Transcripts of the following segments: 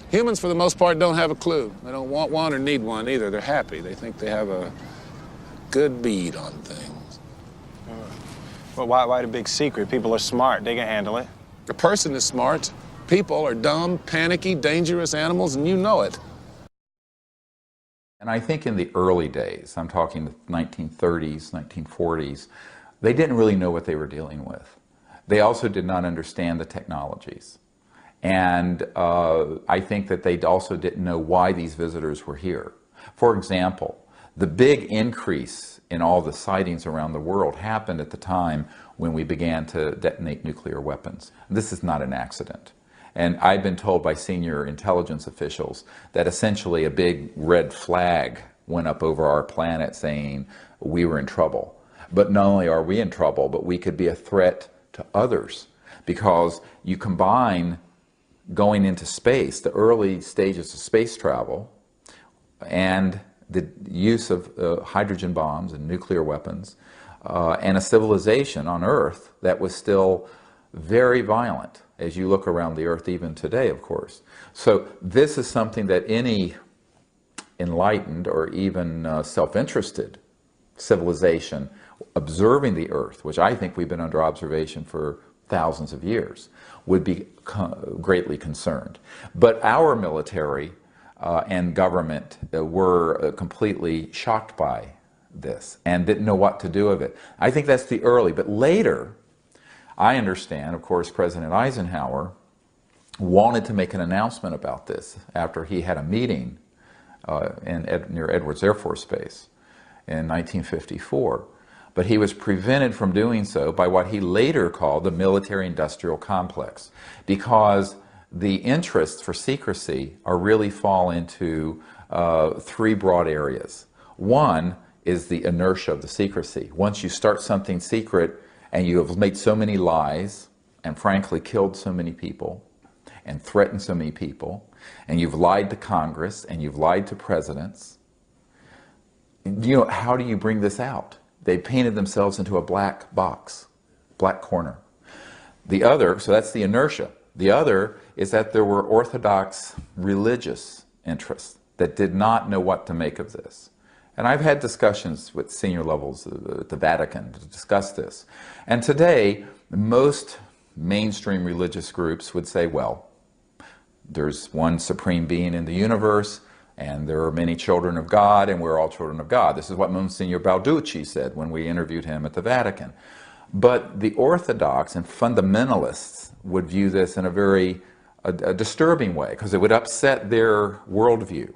Humans, for the most part, don't have a clue. They don't want one or need one either. They're happy. They think they have a good bead on things. Well, why the big secret? People are smart. They can handle it. A person is smart. People are dumb, panicky, dangerous animals, and you know it. And I think in the early days, I'm talking the 1930s, 1940s, they didn't really know what they were dealing with. They also did not understand the technologies. And I think that they also didn't know why these visitors were here. For example, the big increase in all the sightings around the world happened at the time when we began to detonate nuclear weapons. This is not an accident. And I've been told by senior intelligence officials that essentially a big red flag went up over our planet saying we were in trouble. But not only are we in trouble, but we could be a threat to others, because you combine going into space, the early stages of space travel, and the use of hydrogen bombs and nuclear weapons, and a civilization on Earth that was still very violent, as you look around the Earth even today, of course. So this is something that any enlightened or even self-interested civilization observing the Earth, which I think we've been under observation for thousands of years, would be greatly concerned. But our military and government were completely shocked by this and didn't know what to do with it. I think that's the early, but later, I understand, of course, President Eisenhower wanted to make an announcement about this after he had a meeting near Edwards Air Force Base in 1954. But he was prevented from doing so by what he later called the military-industrial complex, because the interests for secrecy really fall into three broad areas. One is the inertia of the secrecy. Once you start something secret and you have made so many lies and frankly killed so many people and threatened so many people, and you've lied to Congress and you've lied to presidents, you know, how do you bring this out? They painted themselves into a black box, black corner. The other, so that's the inertia. The other is that there were Orthodox religious interests that did not know what to make of this. And I've had discussions with senior levels at the Vatican to discuss this. And today, most mainstream religious groups would say, well, there's one supreme being in the universe, and there are many children of God, and we're all children of God. This is what Monsignor Balducci said when we interviewed him at the Vatican. But the Orthodox and fundamentalists would view this in a very disturbing way, because it would upset their worldview.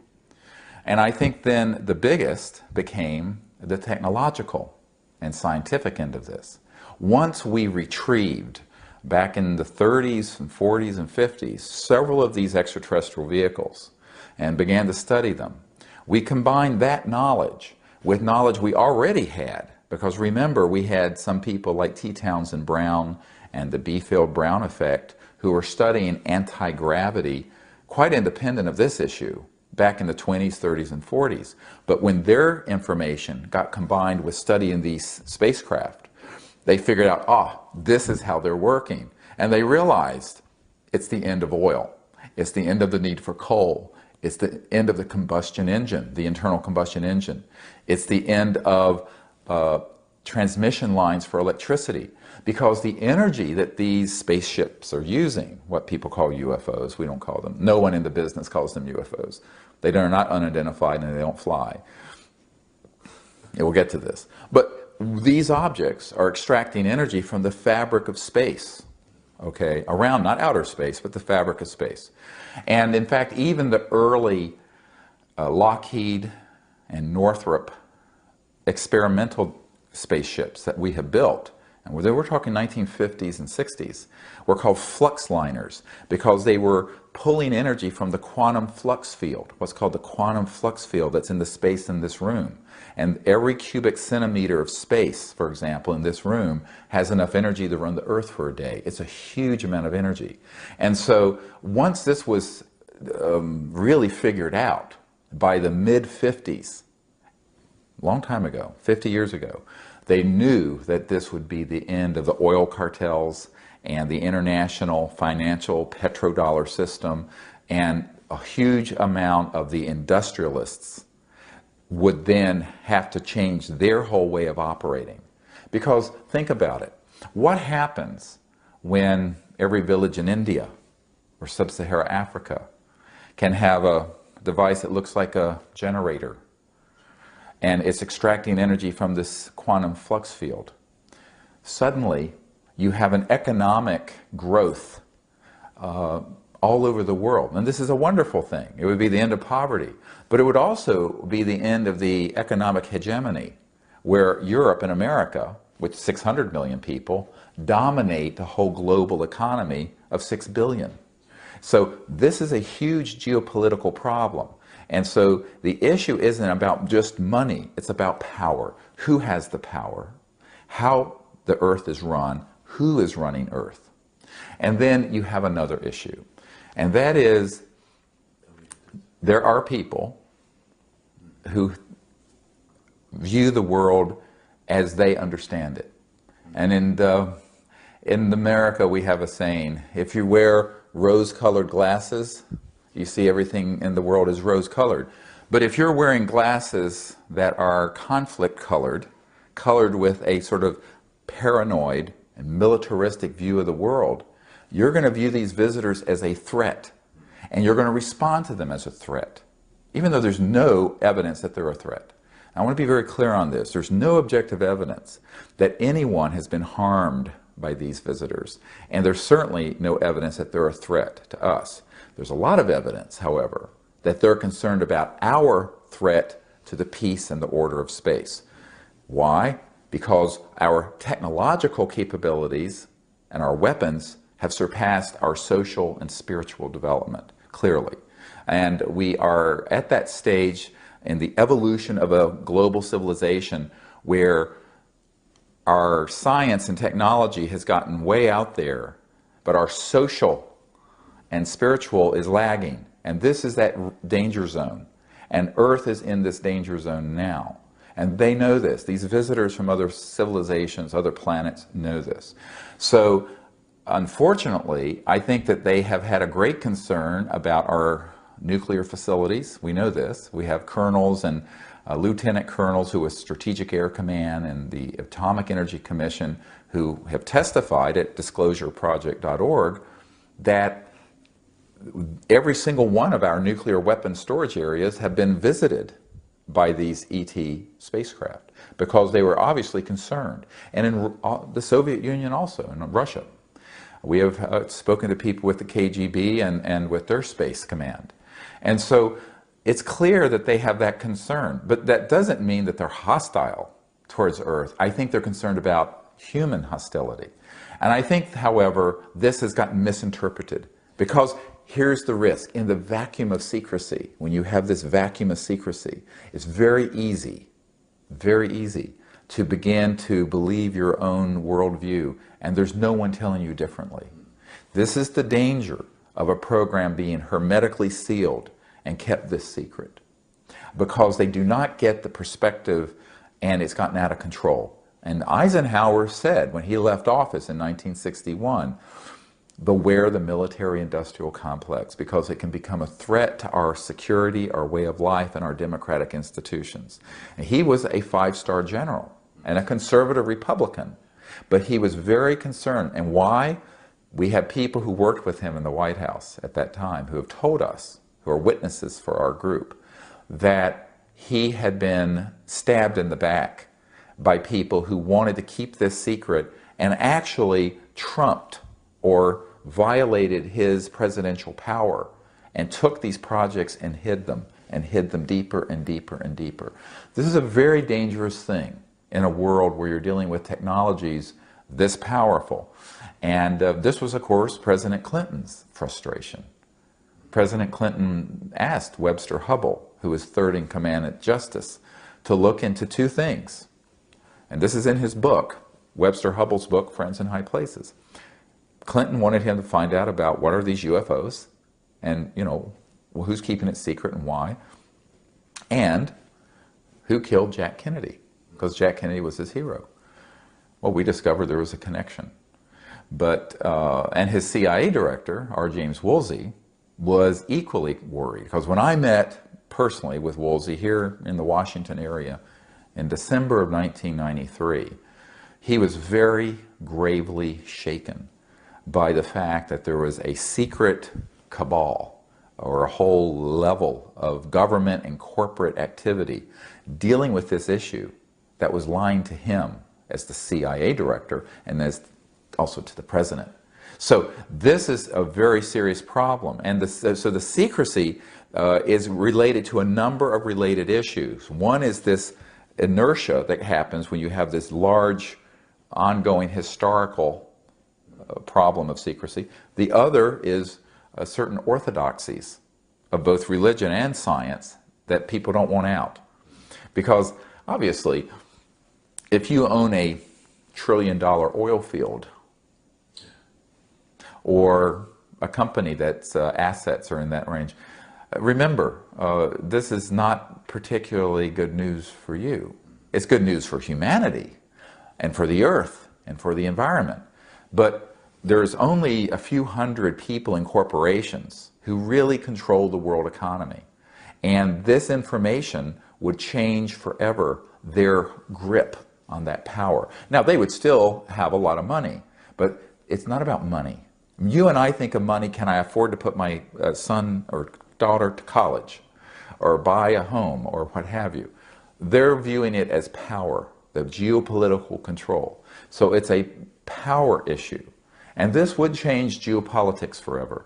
And I think then the biggest became the technological and scientific end of this. Once we retrieved, back in the 30s and 40s and 50s, several of these extraterrestrial vehicles, and began to study them, we combined that knowledge with knowledge we already had, because remember, we had some people like T. Townsend Brown and the B-Field Brown effect who were studying anti-gravity quite independent of this issue back in the 20s, 30s, and 40s. But when their information got combined with studying these spacecraft, they figured out, this is how they're working. And they realized it's the end of oil. It's the end of the need for coal. It's the end of the combustion engine, the internal combustion engine. It's the end of transmission lines for electricity, because the energy that these spaceships are using, what people call UFOs, we don't call them, no one in the business calls them UFOs. They are not unidentified and they don't fly. And we'll get to this. But these objects are extracting energy from the fabric of space, okay, around, not outer space, but the fabric of space. And in fact, even the early Lockheed and Northrop experimental spaceships that we have built, and we're talking 1950s and 60s, were called flux liners, because they were pulling energy from the quantum flux field, what's called the quantum flux field that's in the space in this room. And every cubic centimeter of space, for example, in this room has enough energy to run the Earth for a day. It's a huge amount of energy. And so once this was really figured out by the mid-50s, long time ago, 50 years ago, they knew that this would be the end of the oil cartels and the international financial petrodollar system, and a huge amount of the industrialists would then have to change their whole way of operating. Because think about it. What happens when every village in India or sub-Saharan Africa can have a device that looks like a generator and it's extracting energy from this quantum flux field? Suddenly, you have an economic growth all over the world. And this is a wonderful thing. It would be the end of poverty. But it would also be the end of the economic hegemony, where Europe and America, with 600 million people, dominate the whole global economy of 6 billion. So this is a huge geopolitical problem. And so the issue isn't about just money, it's about power. Who has the power? How the Earth is run? Who is running Earth? And then you have another issue. And that is, there are people who view the world as they understand it. And in America we have a saying, if you wear rose-colored glasses, you see everything in the world is rose-colored. But if you're wearing glasses that are conflict-colored, colored with a sort of paranoid and militaristic view of the world, you're going to view these visitors as a threat, and you're going to respond to them as a threat, even though there's no evidence that they're a threat. I want to be very clear on this. There's no objective evidence that anyone has been harmed by these visitors, and there's certainly no evidence that they're a threat to us. There's a lot of evidence, however, that they're concerned about our threat to the peace and the order of space. Why? Because our technological capabilities and our weapons have surpassed our social and spiritual development, clearly. And we are at that stage in the evolution of a global civilization where our science and technology has gotten way out there, but our social and spiritual is lagging. And this is that danger zone. And Earth is in this danger zone now. And they know this. These visitors from other civilizations, other planets, know this. So, unfortunately, I think that they have had a great concern about our nuclear facilities. We know this. We have colonels and lieutenant colonels who are Strategic Air Command and the Atomic Energy Commission who have testified at disclosureproject.org that every single one of our nuclear weapon storage areas have been visited by these ET spacecraft because they were obviously concerned. And in the Soviet Union also, in Russia. We have spoken to people with the KGB and with their space command. And so it's clear that they have that concern, but that doesn't mean that they're hostile towards Earth. I think they're concerned about human hostility. And I think, however, this has gotten misinterpreted because here's the risk. In the vacuum of secrecy, when you have this vacuum of secrecy, it's very easy to begin to believe your own worldview, and there's no one telling you differently. This is the danger of a program being hermetically sealed and kept this secret, because they do not get the perspective and it's gotten out of control. And Eisenhower said when he left office in 1961, beware the military-industrial complex, because it can become a threat to our security, our way of life, and our democratic institutions. And he was a five-star general and a conservative Republican, but he was very concerned. And why? We have people who worked with him in the White House at that time who have told us, who are witnesses for our group, that he had been stabbed in the back by people who wanted to keep this secret and actually trumped or violated his presidential power and took these projects and hid them deeper and deeper and deeper. This is a very dangerous thing in a world where you're dealing with technologies this powerful. And this was, of course, President Clinton's frustration. President Clinton asked Webster Hubbell, who was third in command at Justice, to look into two things. And this is in his book, Webster Hubbell's book, Friends in High Places. Clinton wanted him to find out about what are these UFOs and, well, who's keeping it secret and why, and who killed Jack Kennedy, because Jack Kennedy was his hero. Well, we discovered there was a connection. But, and his CIA director, R. James Woolsey, was equally worried, because when I met personally with Woolsey here in the Washington area in December of 1993, he was very gravely shaken by the fact that there was a secret cabal or a whole level of government and corporate activity dealing with this issue that was lying to him as the CIA director and as also to the president. So this is a very serious problem, and so the secrecy is related to a number of related issues. One is this inertia that happens when you have this large ongoing historical problem of secrecy. The other is certain orthodoxies of both religion and science that people don't want out. Because obviously, if you own a trillion-dollar oil field, or a company that's assets are in that range, remember, this is not particularly good news for you. It's good news for humanity and for the earth and for the environment. But there's only a few hundred people in corporations who really control the world economy. And this information would change forever their grip on that power. Now, they would still have a lot of money, but it's not about money. You and I think of money, can I afford to put my son or daughter to college, or buy a home, or what have you. They're viewing it as power, the geopolitical control. So it's a power issue. And this would change geopolitics forever.